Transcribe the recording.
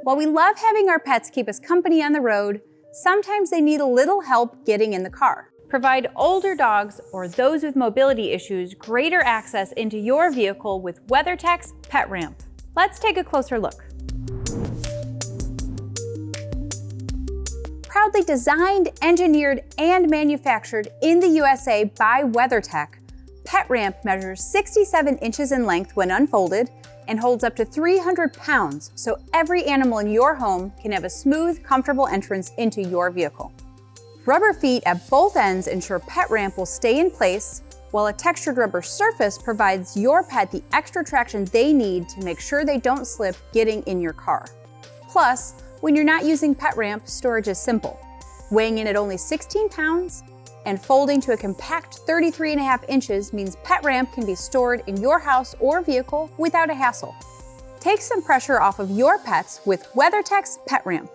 While we love having our pets keep us company on the road, sometimes they need a little help getting in the car. Provide older dogs or those with mobility issues greater access into your vehicle with WeatherTech's PetRamp. Let's take a closer look. Proudly designed, engineered, and manufactured in the USA by WeatherTech, PetRamp measures 67 inches in length when unfolded and holds up to 300 pounds, so every animal in your home can have a smooth, comfortable entrance into your vehicle. Rubber feet at both ends ensure PetRamp will stay in place, while a textured rubber surface provides your pet the extra traction they need to make sure they don't slip getting in your car. Plus, when you're not using PetRamp, storage is simple. Weighing in at only 16 pounds and folding to a compact 33.5 inches means PetRamp can be stored in your house or vehicle without a hassle. Take some pressure off of your pets with WeatherTech's PetRamp.